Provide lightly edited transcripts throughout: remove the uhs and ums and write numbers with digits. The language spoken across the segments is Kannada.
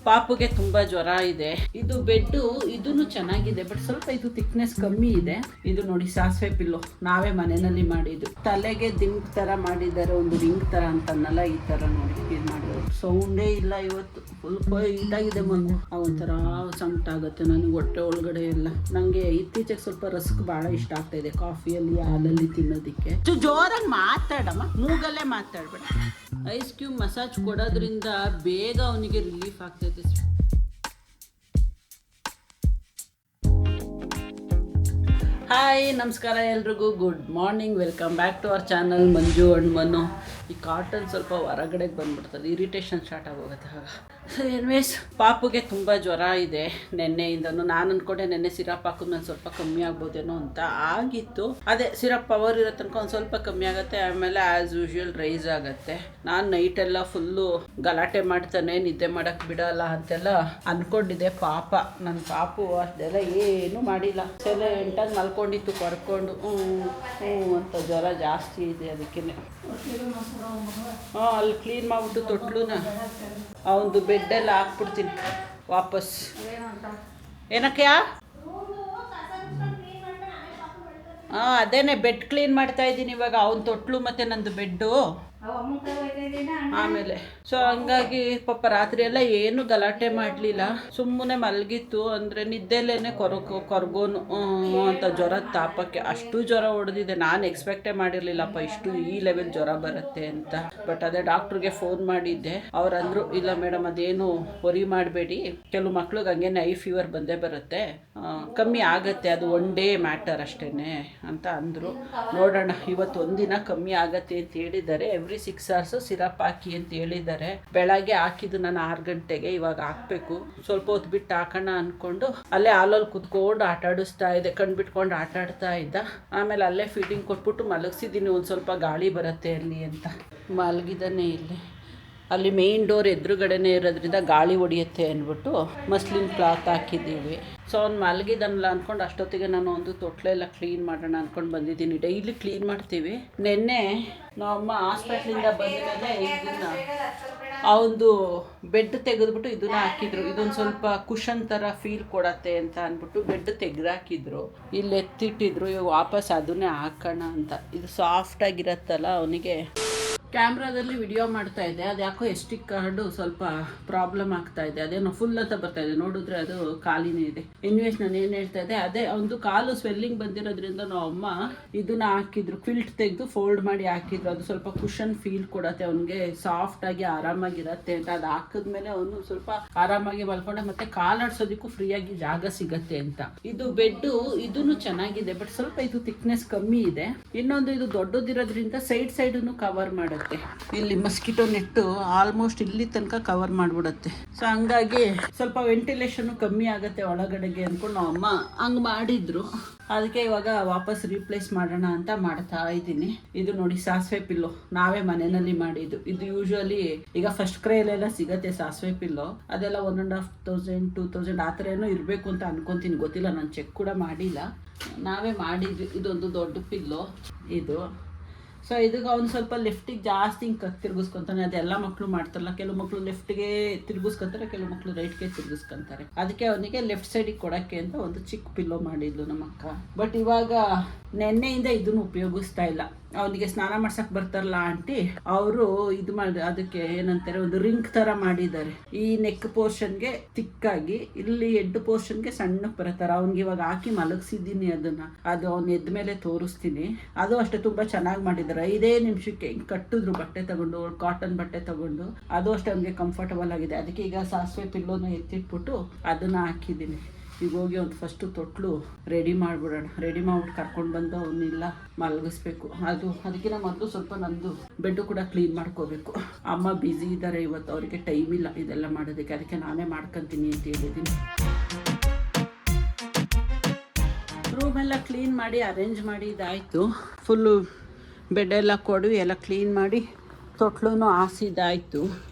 ಪಾಪುಗೆ ತುಂಬಾ ಜ್ವರ ಇದೆ. ಇದು ಬೆಡ್ ಇದನ್ನು ಚೆನ್ನಾಗಿದೆ, ಬಟ್ ಸ್ವಲ್ಪ ಇದು ಥಿಕ್ನೆಸ್ ಕಮ್ಮಿ ಇದೆ. ಇದು ನೋಡಿ ಸಾಸಿವೆ ಪಿಲ್ಲೋ ನಾವೇ ಮನೆಯಲ್ಲಿ ಮಾಡಿದ್ದು. ತಲೆಗೆ ದಿಂಗ್ ತರ ಮಾಡಿದ್ದಾರೆ, ಒಂದು ರಿಂಗ್ ತರ ಅಂತನಲ್ಲ, ಈ ತರ ನೋಡಿ ಇದು ಮಾಡಿದ್ರು. ಸೌಂಡೇ ಇಲ್ಲ ಇವತ್ತು, ಫುಲ್ ಇದಾಗಿದೆ ಮಗು. ಒಂಥರ ಸಂಕಟಾಗುತ್ತೆ ನನಗೆ ಹೊಟ್ಟೆ ಒಳಗಡೆ ಎಲ್ಲ. ನಂಗೆ ಇತ್ತೀಚೆಗೆ ಸ್ವಲ್ಪ ರಸ್ಕ್ ಬಹಳ ಇಷ್ಟ ಆಗ್ತಾ ಇದೆ, ಕಾಫಿಯಲ್ಲಿ ಹಾಲಲ್ಲಿ ತಿನ್ನೋದಿಕ್ಕೆ. ಜೋರಾಗಿ ಮಾತಾಡಮ್ಮ, ಮೂಗಲ್ಲೇ ಮಾತಾಡ್ಬೇಡ. ಐಸ್ ಕ್ಯೂಬ್ ಮಸಾಜ್ ಕೊಡೋದ್ರಿಂದ ಬೇಗ ಅವನಿಗೆ ರಿಲೀಫ್ ಆಗ್ತೈತೆ. ಹಾಯ್, ನಮಸ್ಕಾರ ಎಲ್ರಿಗೂ, good morning, welcome back to our channel Manju and Manu. ಈ ಕಾಟನ್ ಸ್ವಲ್ಪ ಹೊರಗಡೆಗೆ ಬಂದ್ಬಿಡ್ತದೆ, ಇರಿಟೇಷನ್ ಸ್ಟಾರ್ಟ್ ಆಗೋಗುತ್ತೆ ಆಗ. ಸೊ ಎನ್ವೇಸ್, ಪಾಪುಗೆ ತುಂಬ ಜ್ವರ ಇದೆ ನೆನ್ನೆಯಿಂದನು. ನಾನು ಅಂದ್ಕೊಂಡೆ ನೆನ್ನೆ ಸಿರಪ್ ಹಾಕಿದ್ ನಾನು ಸ್ವಲ್ಪ ಕಮ್ಮಿ ಆಗ್ಬೋದೇನೋ ಅಂತ. ಆಗಿತ್ತು, ಅದೇ ಸಿರಪ್ ಪವರ್ ಇರೋ ತನಕ ಒಂದು ಸ್ವಲ್ಪ ಕಮ್ಮಿ ಆಗುತ್ತೆ, ಆಮೇಲೆ ಆ್ಯಸ್ ಯೂಶ್ವಲ್ ರೈಸ್ ಆಗುತ್ತೆ. ನಾನು ನೈಟೆಲ್ಲ ಫುಲ್ಲು ಗಲಾಟೆ ಮಾಡ್ತಾನೆ, ನಿದ್ದೆ ಮಾಡೋಕ್ಕೆ ಬಿಡಲ್ಲ ಅಂತೆಲ್ಲ ಅಂದ್ಕೊಂಡಿದ್ದೆ. ಪಾಪ ನನ್ನ ಪಾಪು ಅಷ್ಟೆಲ್ಲ ಏನೂ ಮಾಡಿಲ್ಲ, ಸೈಲೆಂಟಾಗಿ ಮಲ್ಕೊಂಡಿತ್ತು ಕರ್ಕೊಂಡು. ಅಂತ ಜ್ವರ ಜಾಸ್ತಿ ಇದೆ, ಅದಕ್ಕೆ ಅಲ್ಲಿ ಕ್ಲೀನ್ ಮಾಡಿಬಿಟ್ಟು ತೊಟ್ಲುನ ಅವನದು ಬೆಡ್ಡೆಲ್ಲ ಹಾಕ್ಬಿಡ್ತೀನಿ ವಾಪಸ್. ಏನಕ್ಕೆಯಾ? ಅದೇನೆ ಬೆಡ್ ಕ್ಲೀನ್ ಮಾಡ್ತಾ ಇದ್ದೀನಿ ಇವಾಗ. ಅವನ ತೊಟ್ಲು ಮತ್ತು ನಂದು ಬೆಡ್ಡು ಆಮೇಲೆ. ಸೊ ಹಂಗಾಗಿ ಪಾಪ ರಾತ್ರಿ ಎಲ್ಲ ಏನು ಗಲಾಟೆ ಮಾಡಲಿಲ್ಲ, ಸುಮ್ಮನೆ ಮಲಗಿತ್ತು. ಅಂದರೆ ನಿದ್ದೆಲೇನೆ ಕೊರಗೋನು ಅಂತ ಜ್ವರದ ತಾಪಕ್ಕೆ ಅಷ್ಟು ಜ್ವರ ಹೊಡೆದಿದೆ. ನಾನು ಎಕ್ಸ್ಪೆಕ್ಟೇ ಮಾಡಿರಲಿಲ್ಲಪ್ಪ ಇಷ್ಟು ಈ ಲೆವೆಲ್ ಜ್ವರ ಬರುತ್ತೆ ಅಂತ. ಬಟ್ ಅದೇ ಡಾಕ್ಟ್ರಿಗೆ ಫೋನ್ ಮಾಡಿದ್ದೆ, ಅವ್ರಂದ್ರು ಇಲ್ಲ ಮೇಡಮ್ ಅದೇನು ವರಿ ಮಾಡಬೇಡಿ, ಕೆಲವು ಮಕ್ಳಿಗೆ ಹಂಗೇನೆ ಐ ಫೀವರ್ ಬಂದೇ ಬರುತ್ತೆ, ಕಮ್ಮಿ ಆಗುತ್ತೆ, ಅದು ಒನ್ ಡೇ ಮ್ಯಾಟರ್ ಅಷ್ಟೇ ಅಂತ ಅಂದರು. ನೋಡೋಣ, ಇವತ್ತು ಒಂದಿನ ಕಮ್ಮಿ ಆಗತ್ತೆ ಅಂತ ಹೇಳಿದ್ದಾರೆ. ಎವ್ರಿ 6 hours ಸಿರಪ್ ಹಾಕಿ ಅಂತ ಹೇಳಿದ್ದಾರೆ. ಬೆಳಗ್ಗೆ ಹಾಕಿದ್ದು ನಾನು 6 ಗಂಟೆಗೆ, ಇವಾಗ ಹಾಕಬೇಕು. ಸ್ವಲ್ಪ ಹೊತ್ತು ಬಿಟ್ಟು ಹಾಕೋಣ ಅಂದ್ಕೊಂಡು ಅಲ್ಲೇ ಹಾಲಲ್ಲಿ ಕುತ್ಕೊಂಡು ಆಟ ಆಡಿಸ್ತಾ ಇದ್ದೆ, ಕಣ್ಬಿಟ್ಕೊಂಡು ಆಟ ಆಡ್ತಾ ಇದ್ದ. ಆಮೇಲೆ ಅಲ್ಲೇ ಫೀಡಿಂಗ್ ಕೊಟ್ಬಿಟ್ಟು ಮಲಗಿಸಿದ್ದೀನಿ, ಒಂದು ಸ್ವಲ್ಪ ಗಾಳಿ ಬರುತ್ತೆ ಅಲ್ಲಿ ಅಂತ. ಮಲಗಿದ್ದಾನೆ ಇಲ್ಲಿ. ಅಲ್ಲಿ ಮೇಯ್ನ್ ಡೋರ್ ಎದುರುಗಡೆನೇ ಇರೋದ್ರಿಂದ ಗಾಳಿ ಹೊಡಿಯುತ್ತೆ ಅಂದ್ಬಿಟ್ಟು ಮಸ್ಲಿನ್ ಕ್ಲಾತ್ ಹಾಕಿದ್ದೀವಿ. ಸೊ ಅವ್ನು ಮಲಗಿದನಲ್ಲ ಅಂದ್ಕೊಂಡು ಅಷ್ಟೊತ್ತಿಗೆ ನಾನು ಒಂದು ತೊಟ್ಲೆಲ್ಲ ಕ್ಲೀನ್ ಮಾಡೋಣ ಅಂದ್ಕೊಂಡು ಬಂದಿದ್ದೀನಿ. ಡೈಲಿ ಕ್ಲೀನ್ ಮಾಡ್ತೀವಿ. ನೆನ್ನೆ ನಮ್ಮಮ್ಮ ಹಾಸ್ಪಿಟ್ಲಿಂದ ಬಂದಮೇಲೆ ಇದನ್ನು ಅವನದು ಬೆಡ್ ತೆಗೆದ್ಬಿಟ್ಟು ಇದನ್ನ ಹಾಕಿದ್ರು. ಇದೊಂದು ಸ್ವಲ್ಪ ಕುಷನ್ ಥರ ಫೀಲ್ ಕೊಡತ್ತೆ ಅಂತ ಅಂದ್ಬಿಟ್ಟು ಬೆಡ್ ತೆಗೆದಾಕಿದ್ರು, ಇಲ್ಲಿ ಎತ್ತಿಟ್ಟಿದ್ರು. ಇವಾಗ ವಾಪಸ್ ಅದನ್ನೇ ಹಾಕೋಣ ಅಂತ. ಇದು ಸಾಫ್ಟಾಗಿರತ್ತಲ್ಲ, ಅವನಿಗೆ ಕ್ಯಾಮ್ರಾದಲ್ಲಿ ವಿಡಿಯೋ ಮಾಡ್ತಾ ಇದ್ದೆ, ಅದು ಯಾಕೋ SD ಕಾರ್ಡು ಸ್ವಲ್ಪ ಪ್ರಾಬ್ಲಮ್ ಆಗ್ತಾ ಇದೆ. ಅದೇನೋ ಫುಲ್ ಅಂತ ಬರ್ತಾ ಇದೆ, ನೋಡಿದ್ರೆ ಅದು ಖಾಲಿನೇ ಇದೆ. ಇನ್ವೇಸ್ ನಾನು ಏನು ಹೇಳ್ತಾ ಇದ್ದೆ, ಅದೇ ಒಂದು ಕಾಲು ಸ್ವೆಲ್ಲಿಂಗ್ ಬಂದಿರೋದ್ರಿಂದ ನಾವು ಅಮ್ಮ ಇದನ್ನ ಹಾಕಿದ್ರು, ಕ್ವಿಲ್ಟ್ ತೆಗೆದು ಫೋಲ್ಡ್ ಮಾಡಿ ಹಾಕಿದ್ರು. ಅದು ಸ್ವಲ್ಪ ಕುಷನ್ ಫೀಲ್ ಕೊಡತ್ತೆ, ಅವನಿಗೆ ಸಾಫ್ಟಾಗಿ ಆರಾಮಾಗಿರತ್ತೆ ಅಂತ. ಅದು ಹಾಕಿದ್ಮೇಲೆ ಅವನು ಸ್ವಲ್ಪ ಆರಾಮಾಗಿ ಮಲ್ಕೊಂಡೆ, ಮತ್ತೆ ಕಾಲಾಡ್ಸೋದಕ್ಕೂ ಫ್ರೀಯಾಗಿ ಜಾಗ ಸಿಗತ್ತೆ ಅಂತ. ಇದು ಬೆಡ್ಡು ಇದನ್ನು ಚೆನ್ನಾಗಿದೆ, ಬಟ್ ಸ್ವಲ್ಪ ಇದು ಥಿಕ್ನೆಸ್ ಕಮ್ಮಿ ಇದೆ. ಇನ್ನೊಂದು ಇದು ದೊಡ್ಡದಿರೋದ್ರಿಂದ ಸೈಡನ್ನು ಕವರ್ ಮಾಡುತ್ತೆ. ಇಲ್ಲಿ ಮಸ್ಕಿಟೋ ನೆಟ್ಟು ಆಲ್ಮೋಸ್ಟ್ ಇಲ್ಲಿ ತನಕ ಕವರ್ ಮಾಡ್ಬಿಡತ್ತೆ. ಸೊ ಹಂಗಾಗಿ ಸ್ವಲ್ಪ ವೆಂಟಿಲೇಷನ್ ಕಮ್ಮಿ ಆಗುತ್ತೆ ಒಳಗಡೆಗೆ ಅಂದ್ಕೊಂಡು ನಾವು ಅಮ್ಮ ಹಂಗೆ ಮಾಡಿದ್ರು. ಅದಕ್ಕೆ ಇವಾಗ ವಾಪಸ್ ರೀಪ್ಲೇಸ್ ಮಾಡೋಣ ಅಂತ ಮಾಡ್ತಾ ಇದ್ದೀನಿ. ಇದು ನೋಡಿ ಸಾಸಿವೆ ಪಿಲ್ಲೋ ನಾವೇ ಮನೆಯಲ್ಲಿ ಮಾಡಿದ್ದು. ಇದು ಯೂಶುವಲಿ ಈಗ ಫಸ್ಟ್ ಕ್ರೈಲೆಲ್ಲ ಸಿಗತ್ತೆ ಸಾಸಿವೆ ಪಿಲ್ಲೋ, ಅದೆಲ್ಲ 1,500 2,000 ಆ ಥರ ಏನೋ ಇರಬೇಕು ಅಂತ ಅನ್ಕೊತೀನಿ, ಗೊತ್ತಿಲ್ಲ, ನಾನು ಚೆಕ್ ಕೂಡ ಮಾಡಿಲ್ಲ. ನಾವೇ ಮಾಡಿದ್ವಿ. ಇದೊಂದು ದೊಡ್ಡ ಪಿಲ್ಲೋ ಇದು. ಸೊ ಇದಕ್ಕೆ ಅವ್ನು ಸ್ವಲ್ಪ ಲೆಫ್ಟಿಗೆ ಜಾಸ್ತಿ ಹಿಂಗೆ ತಿರ್ಗಿಸ್ಕೊತಾನೆ. ಅದೆಲ್ಲ ಮಕ್ಕಳು ಮಾಡ್ತಾರಲ್ಲ, ಕೆಲವು ಮಕ್ಕಳು ಲೆಫ್ಟ್ಗೆ ತಿರ್ಗಿಸ್ಕೊತಾರೆ, ಕೆಲವು ಮಕ್ಕಳು ರೈಟ್ಗೆ ತಿರ್ಗಿಸ್ಕೊತಾರೆ. ಅದಕ್ಕೆ ಅವನಿಗೆ ಲೆಫ್ಟ್ ಸೈಡಿಗೆ ಕೊಡೋಕ್ಕೆ ಅಂತ ಒಂದು ಚಿಕ್ಕ ಪಿಲ್ಲೋ ಮಾಡಿದ್ಲು ನಮ್ಮ ಅಕ್ಕ. ಬಟ್ ಇವಾಗ ನೆನ್ನೆಯಿಂದ ಇದನ್ನು ಉಪಯೋಗಿಸ್ತಾ ಇಲ್ಲ. ಅವನಿಗೆ ಸ್ನಾನ ಮಾಡ್ಸಕ್ಕೆ ಬರ್ತಾರಲ್ಲ ಆಂಟಿ, ಅವರು ಇದು ಮಾಡಿ ಅದಕ್ಕೆ ಏನಂತಾರೆ ಒಂದು ರಿಂಗ್ ಥರ ಮಾಡಿದ್ದಾರೆ. ಈ ನೆಕ್ ಪೋರ್ಷನ್ಗೆ ತಿಕ್ಕಾಗಿ, ಇಲ್ಲಿ ಹೆಡ್ ಪೋರ್ಷನ್ಗೆ ಸಣ್ಣ ಬರ್ತಾರೆ. ಅವ್ನಿಗೆ ಇವಾಗ ಹಾಕಿ ಮಲಗಿಸಿದ್ದೀನಿ ಅದನ್ನ. ಅದು ಅವ್ನು ಎದ್ದ ಮೇಲೆ ತೋರಿಸ್ತೀನಿ. ಅದು ಅಷ್ಟೇ ತುಂಬ ಚೆನ್ನಾಗಿ ಮಾಡಿದ್ದಾರೆ. 5 ನಿಮಿಷಕ್ಕೆ ಹಿಂಗೆ ಕಟ್ಟಿದ್ರು, ಬಟ್ಟೆ ತಗೊಂಡು, ಕಾಟನ್ ಬಟ್ಟೆ ತಗೊಂಡು. ಅದು ಅಷ್ಟೇ ಅವ್ನಿಗೆ ಕಂಫರ್ಟಬಲ್ ಆಗಿದೆ. ಅದಕ್ಕೆ ಈಗ ಸಾಸಿವೆ ಪಿಲ್ಲೋನ ಎತ್ತಿಟ್ಬಿಟ್ಟು ಅದನ್ನ ಹಾಕಿದ್ದೀನಿ. ಈಗ ಹೋಗಿ ಒಂದು ಫಸ್ಟು ತೊಟ್ಲು ರೆಡಿ ಮಾಡಿಬಿಡೋಣ. ರೆಡಿ ಮಾಡ್ಬಿಟ್ಟು ಕರ್ಕೊಂಡು ಬಂದು ಅವನ್ನೆಲ್ಲ ಮಲಗಿಸ್ಬೇಕು. ಅದಕ್ಕಿಂತ ಮೊದಲು ಸ್ವಲ್ಪ ನಂದು ಬೆಡ್ಡು ಕೂಡ ಕ್ಲೀನ್ ಮಾಡ್ಕೋಬೇಕು. ಅಮ್ಮ ಬ್ಯುಸಿ ಇದ್ದಾರೆ ಇವತ್ತು, ಅವರಿಗೆ ಟೈಮ್ ಇಲ್ಲ ಇದೆಲ್ಲ ಮಾಡೋದಕ್ಕೆ. ಅದಕ್ಕೆ ನಾನೇ ಮಾಡ್ಕೊತೀನಿ ಅಂತ ಹೇಳಿದ್ದೀನಿ. ರೂಮೆಲ್ಲ ಕ್ಲೀನ್ ಮಾಡಿ ಅರೇಂಜ್ ಮಾಡಿ ಇದಾಯಿತು. ಫುಲ್ಲು ಬೆಡ್ಡೆಲ್ಲ ಕೊಡವಿ ಎಲ್ಲ ಕ್ಲೀನ್ ಮಾಡಿ ತೊಟ್ಲು ಹಾಸಿದಾಯಿತು.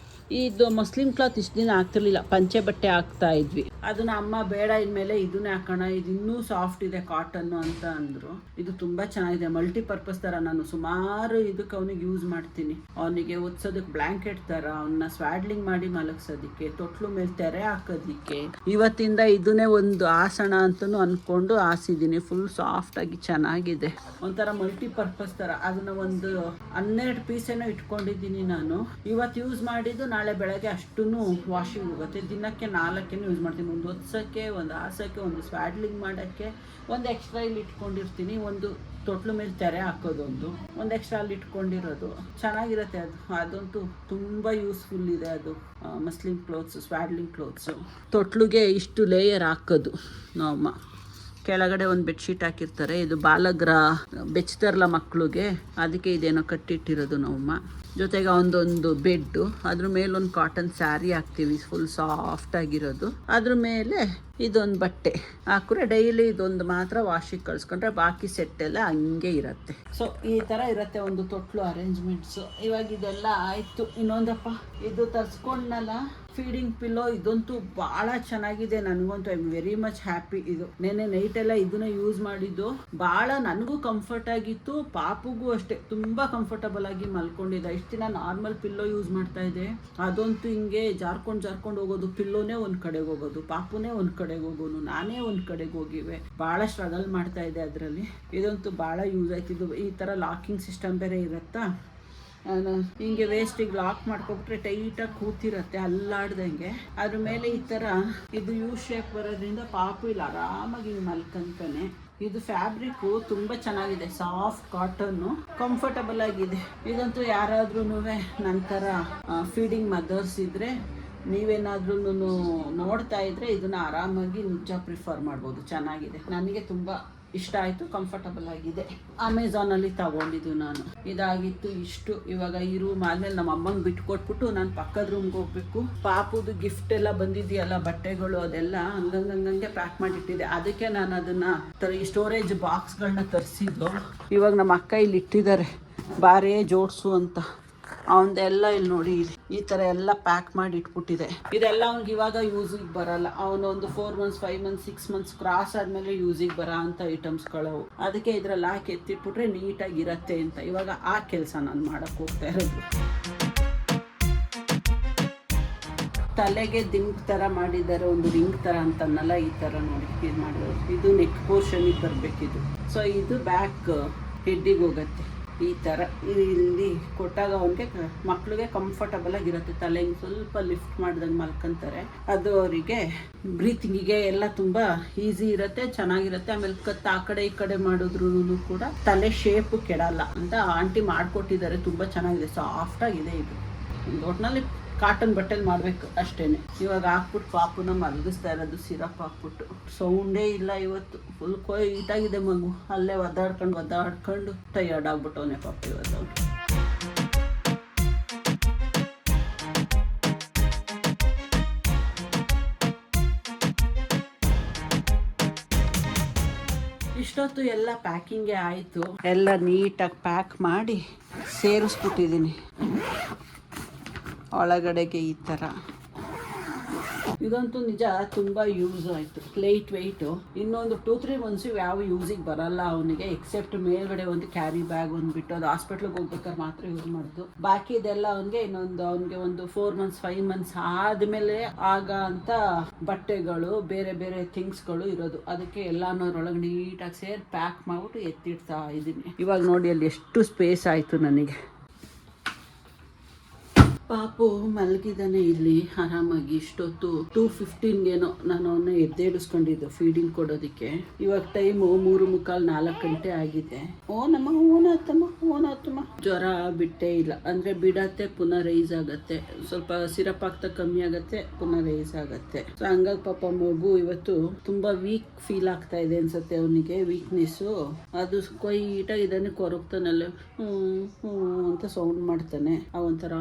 ಇದು ಮುಸ್ಲಿಂ ಕ್ಲಾತ್ ಇಷ್ಟು ದಿನ ಆಗ್ತಿರ್ಲಿಲ್ಲ, ಪಂಚೆ ಬಟ್ಟೆ ಹಾಕ್ತಾ ಇದ್ವಿ. ಅದನ್ನ ಅಮ್ಮ ಬೇಡ ಇನ್ಮೇಲೆ ಇದನ್ನೇ ಹಾಕೋಣ, ಇದು ಇನ್ನೂ ಸಾಫ್ಟ್ ಇದೆ ಕಾಟನ್ನು ಅಂತ ಅಂದರು. ಇದು ತುಂಬ ಚೆನ್ನಾಗಿದೆ, ಮಲ್ಟಿಪರ್ಪಸ್ ಥರ. ನಾನು ಸುಮಾರು ಇದಕ್ಕೆ ಅವನಿಗೆ ಯೂಸ್ ಮಾಡ್ತೀನಿ. ಅವನಿಗೆ ಒದ್ಸೋದಕ್ಕೆ ಬ್ಲ್ಯಾಂಕೆಟ್ ಥರ, ಅವನ್ನ ಸ್ವಾಡ್ಲಿಂಗ್ ಮಾಡಿ ಮಲಗ್ಸೋದಕ್ಕೆ, ತೊಟ್ಲು ಮೇಲೆ ತೆರೆ ಹಾಕೋದಿಕ್ಕೆ. ಇವತ್ತಿಂದ ಇದನ್ನೇ ಒಂದು ಆಸನ ಅಂತಲೂ ಅಂದ್ಕೊಂಡು ಹಾಸಿದ್ದೀನಿ. ಫುಲ್ ಸಾಫ್ಟಾಗಿ ಚೆನ್ನಾಗಿದೆ, ಒಂಥರ ಮಲ್ಟಿಪರ್ಪಸ್ ಥರ. ಅದನ್ನ ಒಂದು 12 ಪೀಸೇನೋ ಇಟ್ಕೊಂಡಿದ್ದೀನಿ ನಾನು. ಇವತ್ತು ಯೂಸ್ ಮಾಡಿದ್ದು ನಾಳೆ ಬೆಳಗ್ಗೆ ಅಷ್ಟೂ ವಾಷಿಂಗ್ ಹೋಗುತ್ತೆ. ದಿನಕ್ಕೆ 4 ಯೂಸ್ ಮಾಡ್ತೀನಿ. ಒಂದು ಒದ್ಸೋಕ್ಕೆ, ಒಂದು ಹಾಸೋಕ್ಕೆ, ಒಂದು ಸ್ವಾಡ್ಲಿಂಗ್ ಮಾಡೋಕ್ಕೆ, ಒಂದು ಎಕ್ಸ್ಟ್ರಾ ಇಲ್ಲಿ ಇಟ್ಕೊಂಡಿರ್ತೀನಿ. ಒಂದು ತೊಟ್ಲು ಮೇಲೆ ತೆರೆ ಹಾಕೋದೊಂದು ಎಕ್ಸ್ಟ್ರಾ ಅಲ್ಲಿ ಇಟ್ಕೊಂಡಿರೋದು ಚೆನ್ನಾಗಿರುತ್ತೆ. ಅದಂತೂ ತುಂಬ ಯೂಸ್ಫುಲ್ ಇದೆ. ಅದು ಮಸ್ಲಿಂ ಕ್ಲೋತ್ಸು, ಸ್ವಾಡ್ಲಿಂಗ್ ಕ್ಲೋತ್ಸು. ತೊಟ್ಲುಗೆ ಇಷ್ಟು ಲೇಯರ್ ಹಾಕೋದು ನಮ್ಮಮ್ಮ. ಕೆಳಗಡೆ ಒಂದು ಬೆಡ್ಶೀಟ್ ಹಾಕಿರ್ತಾರೆ, ಇದು ಬಾಲಗ್ರ ಬೆಚ್ತಾರಲ್ಲ ಮಕ್ಕಳಿಗೆ, ಅದಕ್ಕೆ ಇದೇನೋ ಕಟ್ಟಿಟ್ಟಿರೋದು ನಮ್ಮಮ್ಮ. ಜೊತೆಗೆ ಒಂದೊಂದು ಬೆಡ್ಡು, ಅದ್ರ ಮೇಲೆ ಒಂದು ಕಾಟನ್ ಸ್ಯಾರಿ ಹಾಕ್ತೀವಿ, ಫುಲ್ ಸಾಫ್ಟ್ ಆಗಿರೋದು. ಅದ್ರ ಮೇಲೆ ಇದೊಂದು ಬಟ್ಟೆ ಹಾಕ್ರೆ ಡೈಲಿ ಇದೊಂದು ಮಾತ್ರ ವಾಶಿಗೆ ಕಳಿಸ್ಕೊಂಡ್ರೆ ಬಾಕಿ ಸೆಟ್ ಎಲ್ಲ ಹಂಗೆ ಇರುತ್ತೆ. ಸೊ ಈ ಥರ ಇರುತ್ತೆ ಒಂದು ತೊಟ್ಲು ಅರೇಂಜ್ಮೆಂಟ್ಸು. ಇವಾಗ ಇದೆಲ್ಲ ಆಯಿತು. ಇನ್ನೊಂದಪ್ಪ, ಇದು ತರಿಸ್ಕೊಂಡ್ನಲ್ಲ ಫೀಡಿಂಗ್ ಪಿಲ್ಲೋ, ಇದಂತೂ ಭಾಳ ಚೆನ್ನಾಗಿದೆ. ನನಗಂತೂ I am very much happy. ಇದು ನೆನ್ನೆ ನೈಟೆಲ್ಲ ಇದನ್ನ ಯೂಸ್ ಮಾಡಿದ್ದು ಭಾಳ ನನಗೂ ಕಂಫರ್ಟ್ ಆಗಿತ್ತು, ಪಾಪುಗೂ ಅಷ್ಟೇ ತುಂಬ ಕಂಫರ್ಟಬಲ್ ಆಗಿ ಮಲ್ಕೊಂಡಿದ್ದ. ಇಷ್ಟು ದಿನ ನಾರ್ಮಲ್ ಪಿಲ್ಲೋ ಯೂಸ್ ಮಾಡ್ತಾ ಇದ್ದೆ, ಅದಂತೂ ಹಿಂಗೆ ಜಾರ್ಕೊಂಡು ಹೋಗೋದು. ಪಿಲ್ಲೋನೇ ಒಂದು ಕಡೆಗೆ ಹೋಗೋದು, ಪಾಪುನೇ ಒಂದು ಕಡೆಗೆ ಹೋಗೋನು, ನಾನೇ ಒಂದು ಕಡೆಗೆ ಹೋಗಿವೆ. ಭಾಳ ಸ್ಟ್ರಗಲ್ ಮಾಡ್ತಾ ಇದೆ ಅದರಲ್ಲಿ. ಇದಂತೂ ಭಾಳ ಯೂಸ್ ಆಯ್ತಿದ್ದು. ಈ ಥರ ಲಾಕಿಂಗ್ ಸಿಸ್ಟಮ್ ಬೇರೆ ಇರುತ್ತಾ, ಹಿಂಗೆ ವೇಸ್ಟಿಗೆ ಲಾಕ್ ಮಾಡ್ಕೊಬಿಟ್ರೆ ಟೈಟಾಗಿ ಕೂತಿರುತ್ತೆ ಅಲ್ಲಾಡ್ದಂಗೆ. ಅದ್ರ ಮೇಲೆ ಈ ಥರ ಇದು ಯು ಶೇಪ್ ಬರೋದ್ರಿಂದ ಪಾಪು ಇಲ್ಲಿ ಆರಾಮಾಗಿ ಮಲ್ಕಂತಾನೆ. ಇದು ಫ್ಯಾಬ್ರಿಕ್ಕು ತುಂಬ ಚೆನ್ನಾಗಿದೆ, ಸಾಫ್ಟ್ ಕಾಟನ್ನು, ಕಂಫರ್ಟಬಲ್ ಆಗಿದೆ. ಇದಂತೂ ಯಾರಾದ್ರೂ ನಂತರ ಫೀಡಿಂಗ್ ಮದರ್ಸ್ ಇದ್ದರೆ, ನೀವೇನಾದ್ರೂ ನೋಡ್ತಾ ಇದ್ರೆ ಇದನ್ನು ಆರಾಮಾಗಿ ನಿಜ ಪ್ರಿಫರ್ ಮಾಡ್ಬೋದು. ಚೆನ್ನಾಗಿದೆ, ನನಗೆ ತುಂಬ ಇಷ್ಟ ಆಯಿತು, ಕಂಫರ್ಟಬಲ್ ಆಗಿದೆ. ಅಮೆಝಾನಲ್ಲಿ ತಗೊಂಡಿದ್ದು ನಾನು. ಇದಾಗಿತ್ತು ಇಷ್ಟು. ಇವಾಗ ಈ ರೂಮ್ ಆದಮೇಲೆ ನಮ್ಮ ಅಮ್ಮಂಗೆ ಬಿಟ್ಟು ಕೊಟ್ಬಿಟ್ಟು ನಾನು ಪಕ್ಕದ ರೂಮ್ಗೆ ಹೋಗ್ಬೇಕು. ಪಾಪುದು ಗಿಫ್ಟ್ ಎಲ್ಲ ಬಂದಿದೆಯಲ್ಲ, ಬಟ್ಟೆಗಳು, ಅದೆಲ್ಲ ಹಂಗಂಗೆ ಪ್ಯಾಕ್ ಮಾಡಿಟ್ಟಿದ್ದೆ. ಅದಕ್ಕೆ ನಾನು ಅದನ್ನು ಈ ಸ್ಟೋರೇಜ್ ಬಾಕ್ಸ್ಗಳನ್ನ ತರಿಸಿದ್ದು. ಇವಾಗ ನಮ್ಮ ಅಕ್ಕ ಇಲ್ಲಿ ಇಟ್ಟಿದ್ದಾರೆ, ಬಾರೇ ಜೋಡಿಸು ಅಂತ. ಅವನದೆಲ್ಲ ಇಲ್ಲಿ ನೋಡಿ, ಈ ಥರ ಎಲ್ಲ ಪ್ಯಾಕ್ ಮಾಡಿ ಇಟ್ಬಿಟ್ಟಿದೆ. ಇದೆಲ್ಲ ಅವ್ನಿಗೆ ಇವಾಗ ಯೂಸಿಗೆ ಬರಲ್ಲ. ಅವನೊಂದು 4 months 5 months 6 months ಕ್ರಾಸ್ ಆದಮೇಲೆ ಯೂಸಿಗೆ ಬರೋ ಅಂಥ ಐಟಮ್ಸ್ಗಳವು. ಅದಕ್ಕೆ ಇದರಲ್ಲಿ ಹಾಕಿ ಎತ್ತಿಟ್ಬಿಟ್ರೆ ನೀಟಾಗಿರತ್ತೆ ಅಂತ ಇವಾಗ ಆ ಕೆಲಸ ನಾನು ಮಾಡೋಕ್ಕೆ ಹೋಗ್ತಾ ಇರೋದು. ತಲೆಗೆ ದಿಂಗ್ ಥರ ಮಾಡಿದ್ದಾರೆ, ಒಂದು ರಿಂಗ್ ಥರ ಅಂತನಲ್ಲ, ಈ ಥರ ನೋಡಿ ಇದು ಮಾಡಿರೋದು. ಇದು ನೆಕ್ ಪೋರ್ಷನಿಗೆ ಬರಬೇಕಿದು. ಸೊ ಇದು ಬ್ಯಾಕ್ ಹೆಡ್ಡಿಗೆ ಹೋಗುತ್ತೆ. ಈ ಥರ ಇಲ್ಲಿ ಕೊಟ್ಟಾಗ ಅವನಿಗೆ ಮಕ್ಕಳಿಗೆ ಕಂಫರ್ಟಬಲ್ ಆಗಿರುತ್ತೆ. ತಲೆ ಸ್ವಲ್ಪ ಲಿಫ್ಟ್ ಮಾಡ್ದಂಗೆ ಮಲ್ಕೊಂತಾರೆ. ಅದು ಅವರಿಗೆ ಬ್ರೀತಿಂಗಿಗೆ ಎಲ್ಲ ತುಂಬ ಈಸಿ ಇರುತ್ತೆ, ಚೆನ್ನಾಗಿರುತ್ತೆ. ಆಮೇಲೆ ಕತ್ತು ಆ ಕಡೆ ಈ ಕಡೆ ಮಾಡಿದ್ರು ಕೂಡ ತಲೆ ಶೇಪ್ ಕೆಡಲ್ಲ ಅಂತ ಆಂಟಿ ಮಾಡಿಕೊಟ್ಟಿದ್ದಾರೆ. ತುಂಬ ಚೆನ್ನಾಗಿದೆ, ಸಾಫ್ಟಾಗಿದೆ. ಇದು ಒಟ್ಟಿನಲ್ಲಿ ಕಾಟನ್ ಬಟ್ಟೆಲಿ ಮಾಡಬೇಕು ಅಷ್ಟೇ. ಇವಾಗ ಹಾಕ್ಬಿಟ್ಟು ಪಾಪುನ ಮಲಗಿಸ್ತಾ ಇರೋದು, ಸಿರಪ್ ಹಾಕ್ಬಿಟ್ಟು. ಸೌಂಡೇ ಇಲ್ಲ ಇವತ್ತು, ಫುಲ್ ಈಟಾಗಿದೆ ಮಗು. ಅಲ್ಲೇ ಒದ್ದಾಡ್ಕೊಂಡು ಟಯರ್ಡ್ ಆಗ್ಬಿಟ್ಟವನೇ ಪಾಪ ಇವತ್ತು. ಇಷ್ಟೊತ್ತು ಎಲ್ಲ ಪ್ಯಾಕಿಂಗೇ ಆಯಿತು. ಎಲ್ಲ ನೀಟಾಗಿ ಪ್ಯಾಕ್ ಮಾಡಿ ಸೇರಿಸ್ಬಿಟ್ಟಿದ್ದೀನಿ ಒಳಗಡೆಗೆ. ಈ ಥರ ಇದಂತೂ ನಿಜ ತುಂಬ ಯೂಸ್ ಆಯಿತು. Light weight. ಇನ್ನೊಂದು 2-3 months ಯಾವ ಯೂಸಿಗೆ ಬರಲ್ಲ ಅವನಿಗೆ, ಎಕ್ಸೆಪ್ಟ್ ಮೇಲ್ಗಡೆ ಒಂದು ಕ್ಯಾರಿ ಬ್ಯಾಗ್ ಒಂದು ಬಿಟ್ಟು, ಅದು ಹಾಸ್ಪಿಟ್ಲಿಗೆ ಹೋಗ್ಬೇಕಾದ್ರೆ ಮಾತ್ರ ಯೂಸ್ ಮಾಡೋದು. ಬಾಕಿ ಇದೆಲ್ಲ ಅವನಿಗೆ ಅವನಿಗೆ ಒಂದು 4 months 5 months ಆದಮೇಲೆ ಆಗ ಅಂತ ಬಟ್ಟೆಗಳು, ಬೇರೆ ಬೇರೆ ಥಿಂಗ್ಸ್ಗಳು ಇರೋದು. ಅದಕ್ಕೆ ಎಲ್ಲನೂ ಅದರೊಳಗೆ ನೀಟಾಗಿ ಸೇರಿ ಪ್ಯಾಕ್ ಮಾಡಿಬಿಟ್ಟು ಎತ್ತಿಡ್ತಾ ಇದ್ದೀನಿ. ಇವಾಗ ನೋಡಿ ಅಲ್ಲಿ ಎಷ್ಟು ಸ್ಪೇಸ್ ಆಯಿತು ನನಗೆ. ಪಾಪು ಮಲಗಿದ್ದಾನೆ ಇಲ್ಲಿ ಆರಾಮಾಗಿ. ಇಷ್ಟೊತ್ತು 2:15 ನಾನು ಅವನ್ನ ಎದ್ದೇಳಿಸ್ಕೊಂಡಿದ್ದು ಫೀಡಿಂಗ್ ಕೊಡೋದಕ್ಕೆ. ಇವಾಗ ಟೈಮು 3:45 4 ಆಗಿದೆ. ಓನತ್ತಮ್ಮ ಜ್ವರ ಬಿಟ್ಟೇ ಇಲ್ಲ. ಅಂದರೆ ಬಿಡತ್ತೆ, ಪುನಃ ರೈಸ್ ಆಗತ್ತೆ, ಸ್ವಲ್ಪ ಸಿರಪ್ ಆಗ್ತಾ ಕಮ್ಮಿ ಆಗತ್ತೆ, ಪುನಃ ರೈಸ್ ಆಗತ್ತೆ. ಸೊ ಹಂಗಾಗಿ ಪಾಪ ಮಗು ಇವತ್ತು ತುಂಬ ವೀಕ್ ಫೀಲ್ ಆಗ್ತಾ ಇದೆ ಅನ್ಸುತ್ತೆ ಅವನಿಗೆ. ವೀಕ್ನೆಸ್ಸು ಅದು ಕೊಯ್ಟಾಗಿದ್ದಾನೆ, ಕೊರಗ್ತಾನಲ್ಲ ಹ್ಞೂ ಅಂತ ಸೌಂಡ್ ಮಾಡ್ತಾನೆ. ಒಂಥರ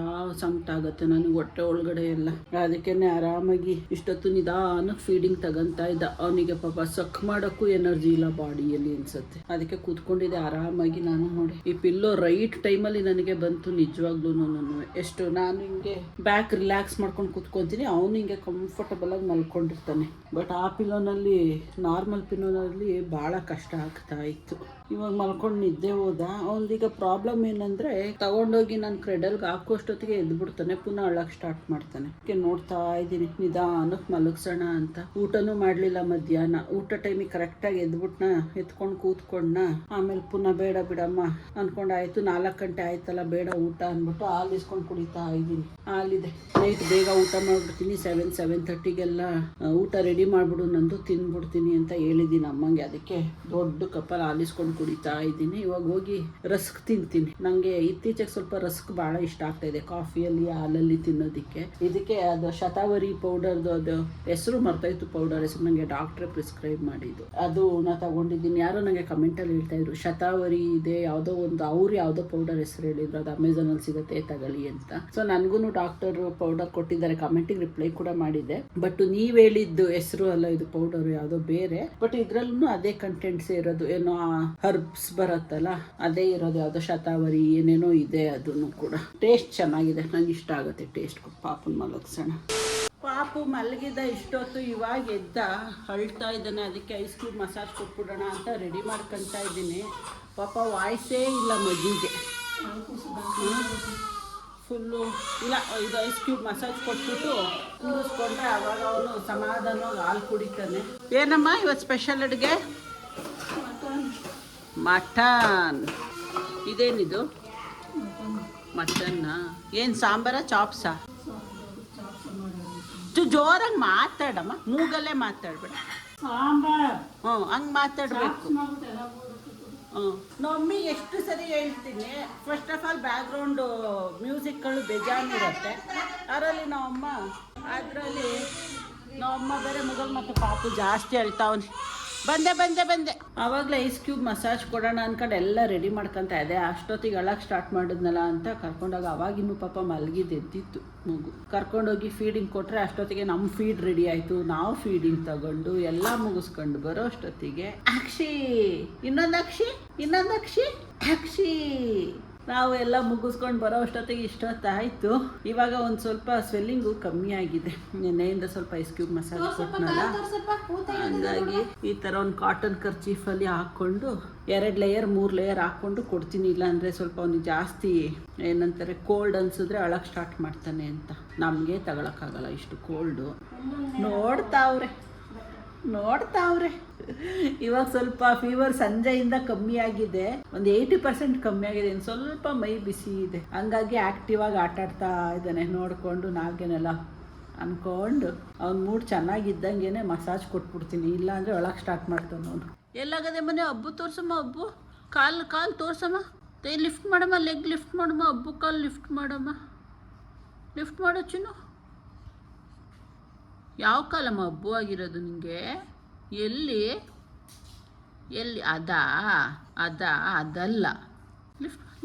ಉಂಟಾಗುತ್ತೆ ನನಗೆ ಹೊಟ್ಟೆ ಒಳಗಡೆ ಎಲ್ಲ. ಅದಕ್ಕೇನೆ ಆರಾಮಾಗಿ ಇಷ್ಟೊತ್ತು ನಿಧಾನಕ್ಕೆ ಫೀಡಿಂಗ್ ತಗೊಂತ ಇದ್ದ. ಅವನಿಗೆ ಪಾಪ ಸಕ್ ಮಾಡೋಕ್ಕೂ ಎನರ್ಜಿ ಇಲ್ಲ ಬಾಡಿಯಲ್ಲಿ ಅನ್ಸುತ್ತೆ. ಅದಕ್ಕೆ ಕೂತ್ಕೊಂಡಿದ್ದೆ ಆರಾಮಾಗಿ ನಾನು. ನೋಡಿ ಈ ಪಿಲ್ಲೋ ರೈಟ್ ಟೈಮಲ್ಲಿ ನನಗೆ ಬಂತು ನಿಜವಾಗ್ಲೂ. ಎಷ್ಟು ನಾನು ಹಿಂಗೆ ಬ್ಯಾಕ್ ರಿಲ್ಯಾಕ್ಸ್ ಮಾಡ್ಕೊಂಡು ಕೂತ್ಕೊತೀನಿ, ಅವನು ಹಿಂಗೆ ಕಂಫರ್ಟಬಲ್ ಆಗಿ ಮಲ್ಕೊಂಡಿರ್ತಾನೆ. ಬಟ್ ಆ ಪಿಲ್ಲೋನಲ್ಲಿ, ನಾರ್ಮಲ್ ಪಿಲ್ಲೋನಲ್ಲಿ ಭಾಳ ಕಷ್ಟ ಆಗ್ತಾ ಇತ್ತು. ಇವಾಗ ಮಲ್ಕೊಂಡು ನಿದ್ದೆ ಹೋದ. ಅವನದೀಗ ಪ್ರಾಬ್ಲಮ್ ಏನಂದರೆ ತಗೊಂಡೋಗಿ ನಾನು ಕ್ರೆಡಲ್ಗೆ ಹಾಕೋಷ್ಟೊತ್ತಿಗೆ ಎದ್ಬಿಡ್ತಾನೆ, ಪುನಃ ಅಳಕ್ಕೆ ಸ್ಟಾರ್ಟ್ ಮಾಡ್ತಾನೆ. ನೋಡ್ತಾ ಇದ್ದೀನಿ ನಿಧಾನಕ್ಕೆ ಮಲಗಿಸೋಣ ಅಂತ. ಊಟನೂ ಮಾಡಲಿಲ್ಲ ಮಧ್ಯಾಹ್ನ. ಊಟ ಟೈಮಿಗೆ ಕರೆಕ್ಟಾಗಿ ಎದ್ಬಿಟ್ನ, ಎತ್ಕೊಂಡು ಕೂತ್ಕೊಂಡ್ನ. ಆಮೇಲೆ ಪುನಃ ಬೇಡ ಬಿಡಮ್ಮ ಅಂದ್ಕೊಂಡಾಯ್ತು. 4 ಗಂಟೆ ಆಯ್ತಲ್ಲ, ಬೇಡ ಊಟ ಅಂದ್ಬಿಟ್ಟು ಹಾಲು ಇಸ್ಕೊಂಡು ಕುಡಿತಾ ಇದ್ದೀನಿ. ಹಾಲಿದೆ, ನೈಟ್ ಬೇಗ ಊಟ ಮಾಡಿಬಿಡ್ತೀನಿ. 7:30ಗೆಲ್ಲ ಊಟ ರೆಡಿ ಮಾಡಿಬಿಡು, ನಂದು ತಿಂದ್ಬಿಡ್ತೀನಿ ಅಂತ ಹೇಳಿದ್ದೀನಿ ಅಮ್ಮಂಗೆ. ಅದಕ್ಕೆ ದೊಡ್ಡ ಕಪ್ಪಲ್ಲಿ ಹಾಲಿಸ್ಕೊಂಡು ಕುಡಿತಾ ಇದ್ದೀನಿ. ಇವಾಗ ಹೋಗಿ ರಸ್ಕ್ ತಿಂತೀನಿ. ನನಗೆ ಇತ್ತೀಚೆಗೆ ಸ್ವಲ್ಪ ರಸ್ಕ್ ಭಾಳ ಇಷ್ಟ ಆಗ್ತಾ ಇದೆ, ಕಾಫಿಯಲ್ಲಿ ಹಾಲಲ್ಲಿ ತಿನ್ನೋದಕ್ಕೆ. ಇದಕ್ಕೆ ಅದು ಶತಾವರಿ ಪೌಡರ್ದು, ಅದು ಹೆಸರು ಮರ್ತೋಯ್ತು, ಪೌಡರ್ ಹೆಸರು. ನನಗೆ ಡಾಕ್ಟ್ರೇ ಪ್ರಿಸ್ಕ್ರೈಬ್ ಮಾಡಿದ್ದು. ಅದು ನಾ ತಗೊಂಡಿದ್ದೀನಿ. ಯಾರೋ ನನಗೆ ಕಮೆಂಟಲ್ಲಿ ಹೇಳ್ತಾ ಇದ್ರು ಶತಾವರಿ ಇದೆ ಯಾವುದೋ ಒಂದು, ಅವ್ರು ಯಾವುದೋ ಪೌಡರ್ ಹೆಸರು ಹೇಳಿದ್ರು, ಅದು ಅಮೆಝಾನಲ್ಲಿ ಸಿಗುತ್ತೆ ತಗೊಳ್ಳಿ ಅಂತ. ಸೊ ನನಗೂ ಡಾಕ್ಟರ್ ಪೌಡರ್ ಕೊಟ್ಟಿದ್ದಾರೆ, ಕಮೆಂಟಿಗೆ ರಿಪ್ಲೈ ಕೂಡ ಮಾಡಿದ್ದೆ. ಬಟ್ ನೀವು ಹೇಳಿದ್ದು ಹೆಸರು ಅಲ್ಲ, ಇದು ಪೌಡರ್ ಯಾವುದೋ ಬೇರೆ. ಬಟ್ ಇದ್ರಲ್ಲೂ ಅದೇ ಕಂಟೆಂಟ್ಸ್ ಇರೋದು, ಏನೋ ಹರ್ಬ್ಸ್ ಬರುತ್ತಲ್ಲ ಅದೇ ಇರೋದು, ಯಾವುದೋ ಶತಾವರಿ ಏನೇನೋ ಇದೆ. ಅದನ್ನು ಕೂಡ ಟೇಸ್ಟ್ ಚೆನ್ನಾಗಿದೆ, ನಂಗೆ ಇಷ್ಟ ಆಗುತ್ತೆ ಟೇಸ್ಟ್. ಪಾಪನ ಮಲಗಿಸೋಣ. ಪಾಪು ಮಲಗಿದ ಇಷ್ಟೊತ್ತು, ಇವಾಗ ಎದ್ದ ಅಳ್ತಾ ಇದ್ದಾನೆ. ಅದಕ್ಕೆ ಐಸ್ ಕ್ಯೂಬ್ ಮಸಾಜ್ ಕೊಟ್ಬಿಡೋಣ ಅಂತ ರೆಡಿ ಮಾಡ್ಕೊತಾ ಇದ್ದೀನಿ. ಪಾಪ ವಾಯ್ಸೇ ಇಲ್ಲ ಮಗುಗೆ, ಫುಲ್ಲು ಇಲ್ಲ. ಇದು ಐಸ್ ಕ್ಯೂಬ್ ಮಸಾಜ್ ಕೊಟ್ಬಿಟ್ಟು ಕೂರಿಸ್ಕೊಂಡ್ರೆ ಅವಾಗ ಅವನು ಸಮಾಧಾನವಾಗಿ ಹಾಲು ಕುಡಿತಾನೆ. ಏನಮ್ಮ ಇವತ್ತು ಸ್ಪೆಷಲ್ ಅಡುಗೆ? ಮಟನ್. ಇದೇನಿದು? ಮಟನ್ನ ಏನು ಸಾಂಬಾರ ಚಾಪ್ಸಾ? ಜೋರಾಗಿ ಮಾತಾಡಮ್ಮ, ಮೂಗಲ್ಲೇ ಮಾತಾಡ್ಬೇಡ. ಹಂಗೆ ಮಾತಾಡಬೇಕು. ನಮ್ಮಿಗೆ ಎಷ್ಟು ಸರಿ ಹೇಳ್ತೀನಿ, ಫಸ್ಟ್ ಆಫ್ ಆಲ್ ಬ್ಯಾಕ್ಗ್ರೌಂಡು ಮ್ಯೂಸಿಕ್ಗಳು ಬೇಜಾನಿರುತ್ತೆ. ಅದರಲ್ಲಿ ಅದರಲ್ಲಿ ನಾವಮ್ಮ ಬೇರೆ ಮುಗಲ್ ಮತ್ತು ಪಾಪು ಜಾಸ್ತಿ ಹೇಳ್ತಾವನಿ. ಬಂದೆ ಆವಾಗಲೇ ಐಸ್ ಕ್ಯೂಬ್ ಮಸಾಜ್ ಕೊಡೋಣ ಅಂದ್ಕೊಂಡು ಎಲ್ಲ ರೆಡಿ ಮಾಡ್ಕೊತಾ ಇದೆ. ಅಷ್ಟೊತ್ತಿಗೆ ಅಳಕ್ಕೆ ಸ್ಟಾರ್ಟ್ ಮಾಡಿದ್ನಲ್ಲ ಅಂತ ಕರ್ಕೊಂಡೋಗ. ಅವಾಗಿನ್ನೂ ಪಾಪ ಮಲಗಿದ್ದೆದ್ದಿತ್ತು ಮಗು. ಕರ್ಕೊಂಡೋಗಿ ಫೀಡಿಂಗ್ ಕೊಟ್ಟರೆ ಅಷ್ಟೊತ್ತಿಗೆ ನಮ್ಮ ಫೀಡ್ ರೆಡಿ ಆಯಿತು. ನಾವು ಫೀಡಿಂಗ್ ತಗೊಂಡು ಎಲ್ಲ ಮುಗಿಸ್ಕೊಂಡು ಬರೋ ಅಷ್ಟೊತ್ತಿಗೆ ಇನ್ನೊಂದು ಅಕ್ಷಿ ನಾವು ಎಲ್ಲ ಮುಗಿಸ್ಕೊಂಡು ಬರೋ ಅಷ್ಟೊತ್ತಿಗೆ ಇಷ್ಟೊತ್ತಾಯಿತು. ಇವಾಗ ಒಂದು ಸ್ವಲ್ಪ ಸ್ವೆಲ್ಲಿಂಗು ಕಮ್ಮಿ ಆಗಿದೆ. ನೆನ್ನೆಯಿಂದ ಸ್ವಲ್ಪ ಐಸ್ ಕ್ಯೂಬ್ ಮಸಾಜ್ ಕೊಟ್ಟನಲ್ಲ, ಹಂಗಾಗಿ ಈ ಥರ ಒಂದು ಕಾಟನ್ ಕರ್ಚೀಫಲ್ಲಿ ಹಾಕ್ಕೊಂಡು 2 ಲೇಯರ್ 3 ಲೇಯರ್ ಹಾಕ್ಕೊಂಡು ಕೊಡ್ತೀನಿ. ಇಲ್ಲಾಂದರೆ ಸ್ವಲ್ಪ ಅವನಿಗೆ ಜಾಸ್ತಿ ಏನಂತಾರೆ ಕೋಲ್ಡ್ ಅನಿಸಿದ್ರೆ ಅಳಕ್ಕೆ ಸ್ಟಾರ್ಟ್ ಮಾಡ್ತಾನೆ ಅಂತ. ನಮಗೆ ತಗೊಳಕ್ಕಾಗಲ್ಲ ಇಷ್ಟು ಕೋಲ್ಡು. ನೋಡ್ತಾವ್ರೆ ಇವಾಗ ಸ್ವಲ್ಪ ಫೀವರ್ ಸಂಜೆಯಿಂದ ಕಮ್ಮಿ ಆಗಿದೆ, ಒಂದು 80% ಕಮ್ಮಿ ಆಗಿದೆ. ಇನ್ನು ಸ್ವಲ್ಪ ಮೈ ಬಿಸಿ ಇದೆ, ಹಂಗಾಗಿ ಆ್ಯಕ್ಟಿವ್ ಆಗಿ ಆಟಾಡ್ತಾ ಇದ್ದಾನೆ. ನೋಡಿಕೊಂಡು ನಾಲ್ಕೇನೆಲ್ಲ ಅಂದ್ಕೊಂಡು ಅವ್ನ ಮೂಡ್ ಚೆನ್ನಾಗಿದ್ದಂಗೆ ಮಸಾಜ್ ಕೊಟ್ಬಿಡ್ತೀನಿ. ಇಲ್ಲಾಂದರೆ ಒಳಗೆ ಸ್ಟಾರ್ಟ್ ಮಾಡ್ತಾನೆ ಅವನು. ಎಲ್ಲಾಗದೆ ಮನೆ ಹಬ್ಬು ತೋರ್ಸಮ್ಮ, ಹಬ್ಬು ಕಾಲು ತೋರ್ಸಮ್ಮ, ಲಿಫ್ಟ್ ಮಾಡಮ್ಮ, ಲೆಗ್ ಲಿಫ್ಟ್ ಮಾಡಮ್ಮ, ಹಬ್ಬು ಕಾಲು ಲಿಫ್ಟ್ ಮಾಡಮ್ಮ, ಲಿಫ್ಟ್ ಮಾಡೋ ಚಿನ್ನು. ಯಾವ ಕಾಲಮ್ಮ ಹಬ್ಬು ಆಗಿರೋದು ನಿಮಗೆ? ಎಲ್ಲಿ ಅದಲ್ಲ.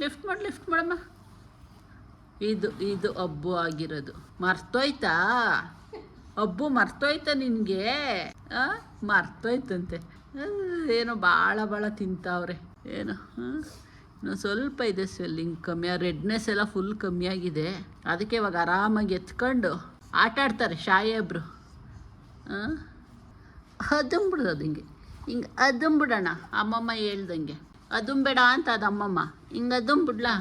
ಲಿಫ್ಟ್ ಮಾಡಮ್ಮ. ಇದು ಹಬ್ಬು ಆಗಿರೋದು. ಮರ್ತೋಯ್ತಾ? ಹಬ್ಬು ಮರ್ತೋಯ್ತಾ ನಿನಗೆ? ಮರ್ತೋಯ್ತಂತೆ. ಏನೋ ಭಾಳ ತಿಂತಾವ್ರೆ ಏನೋ. ಇನ್ನು ಸ್ವಲ್ಪ ಇದೆ ಸ್ವೆಲ್ಲಿಂಗ್ ಕಮ್ಮಿ, ರೆಡ್ನೆಸ್ ಎಲ್ಲ ಫುಲ್ ಕಮ್ಮಿ ಆಗಿದೆ. ಅದಕ್ಕೆ ಇವಾಗ ಆರಾಮಾಗಿ ಎತ್ಕೊಂಡು ಆಟಾಡ್ತಾರೆ ಶಾಯೇಬ್ರು. ಅದುಂಬಿಡೋದು ಅದು ಹಿಂಗೆ ಅದುಂಬಿಡೋಣ. ಅಮ್ಮಮ್ಮ ಹೇಳ್ದಂಗೆ ಅದುಂಬೇಡ ಅಂತ ಅದು ಅಮ್ಮಮ್ಮ. ಹಿಂಗೆ ಅದುಂಬಿಡ್ಲಾ?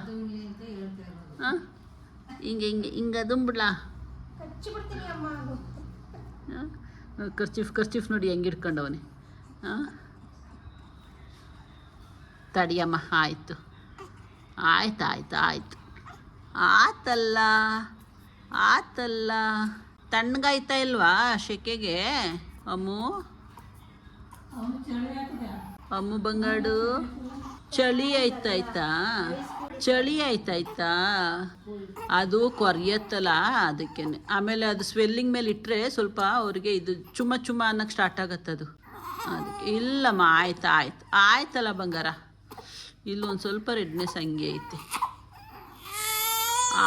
ಹಿಂಗೆ ಅದುಂಬಿಡ್ಲಾ? ಖರ್ಚೀಫ್ ನೋಡಿ ಹೆಂಗೆ ಇಟ್ಕೊಂಡವನೆ. ತಡಿಯಮ್ಮ, ಆಯಿತು ಆತಲ್ಲ. ತಣ್ಣಗಾಯ್ತಾ ಇಲ್ವಾ ಶೆಕೆಗೆ? ಅಮ್ಮು ಬಂಗಾಡು, ಚಳಿ ಆಯ್ತಾಯ್ತಾ? ಅದು ಕೊರಿಯತ್ತಲ್ಲ ಅದಕ್ಕೇನೆ. ಆಮೇಲೆ ಅದು ಸ್ವೆಲ್ಲಿಂಗ್ ಮೇಲೆ ಇಟ್ಟರೆ ಸ್ವಲ್ಪ ಅವ್ರಿಗೆ ಇದು ಚುಮ್ಮ ಅನ್ನೋಕ್ಕೆ ಸ್ಟಾರ್ಟ್ ಆಗತ್ತದು. ಅದಕ್ಕೆ ಇಲ್ಲಮ್ಮ, ಆಯ್ತಲ್ಲ ಬಂಗಾರ. ಇಲ್ಲೊಂದು ಸ್ವಲ್ಪ ರೆಡ್ನೆಸ್ ಹಂಗೆ ಐತೆ.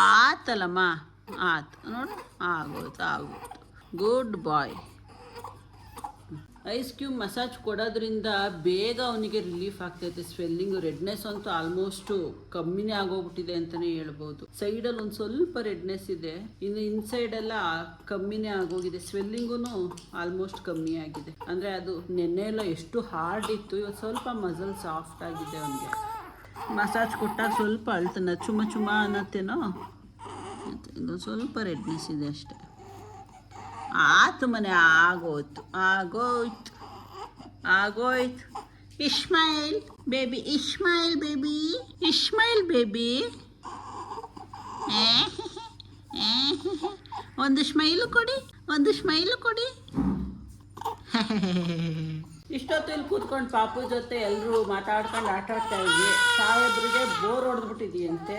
ಆತಲ್ಲಮ್ಮ, ಆಯ್ತು ನೋಡು, ಆಗೋಯ್ತು. ಗುಡ್ ಬಾಯ್. ಐಸ್ ಕ್ಯೂಬ್ ಮಸಾಜ್ ಕೊಡೋದ್ರಿಂದ ಬೇಗ ಅವನಿಗೆ ರಿಲೀಫ್ ಆಗ್ತೈತೆ. ಸ್ವೆಲ್ಲಿಂಗು, ರೆಡ್ನೆಸ್ ಅಂತೂ ಆಲ್ಮೋಸ್ಟು ಕಮ್ಮಿನೇ ಆಗೋಗ್ಬಿಟ್ಟಿದೆ ಅಂತಲೇ ಹೇಳ್ಬೋದು. ಸೈಡಲ್ಲಿ ಒಂದು ಸ್ವಲ್ಪ ರೆಡ್ನೆಸ್ ಇದೆ, ಇನ್ನು ಇನ್ಸೈಡ್ ಎಲ್ಲ ಕಮ್ಮಿನೇ ಆಗೋಗಿದೆ. ಸ್ವೆಲ್ಲಿಂಗೂ ಆಲ್ಮೋಸ್ಟ್ ಕಮ್ಮಿ ಆಗಿದೆ. ಅಂದರೆ ಅದು ನೆನ್ನೆ ಎಲ್ಲ ಎಷ್ಟು ಹಾರ್ಡ್ ಇತ್ತು, ಇವತ್ತು ಸ್ವಲ್ಪ ಮಸಲ್ ಸಾಫ್ಟ್ ಆಗಿದೆ ಅವನಿಗೆ. ಮಸಾಜ್ ಕೊಟ್ಟಾಗ ಸ್ವಲ್ಪ ಅಳ್ತಾನೆ, ಚುಮ್ಮ ಅನ್ನತ್ತೇನೋ. ಇದು ಸ್ವಲ್ಪ ರೆಡ್ನೆಸ್ ಇದೆ ಅಷ್ಟೆ. ಆತು ಮನೆ, ಆಗೋಯ್ತು. ಇಸ್ಮಾಯಿಲ್ ಬೇಬಿ ಒಂದು ಸ್ಮೈಲು ಕೊಡಿ. ಇಷ್ಟೊತ್ತು ಇಲ್ಲಿ ಕೂತ್ಕೊಂಡು ಪಾಪು ಜೊತೆ ಎಲ್ಲರೂ ಮಾತಾಡ್ಕೊಂಡು ಆಟಾಡ್ತಾ ಇದ್ವಿ. ಸಾಹೇಬ್ರಿಗೆ ಬೋರ್ ಹೊಡೆದ್ಬಿಟ್ಟಿದೆಯಂತೆ,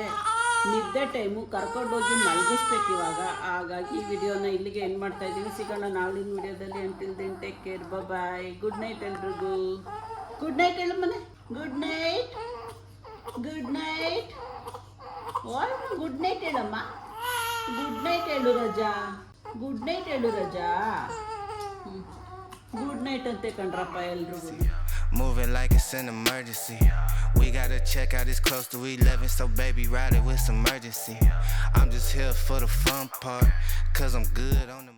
ನಿದ್ದೆ ಟೈಮು, ಕರ್ಕೊಂಡೋಗಿ ಮಲಗಿಸ್ಬೇಕು ಇವಾಗ. ಹಾಗಾಗಿ ಈ ವಿಡಿಯೋನ ಇಲ್ಲಿಗೆ ಎಂಡ್ ಮಾಡ್ತಾ ಇದ್ದೀವಿ. ಸಿಗೋಣ ನಾಳಿನ ವಿಡಿಯೋದಲ್ಲಿ. ಅಂಟಿಲ್ ದೆನ್ ಟೇಕ್ ಕೇರ್, ಬಾಯ್. ಗುಡ್ ನೈಟ್ ಎಲ್ರಿಗೂ. ಗುಡ್ ನೈಟ್ ಹೇಳು ಮನೆ. ಗುಡ್ ನೈಟ್ ಗುಡ್ ನೈಟ್ ಹೇಳಮ್ಮ. ಗುಡ್ ನೈಟ್ ಹೇಳು ರಜಾ. ಗುಡ್ ನೈಟ್ ಅಂತೆ ಕಣ್ರಪ್ಪ ಎಲ್ರಿಗೂ. Moving like it's an emergency. We gotta check out, it's close to 11, so baby ride it with some urgency. I'm just here for the fun part, cause I'm good on the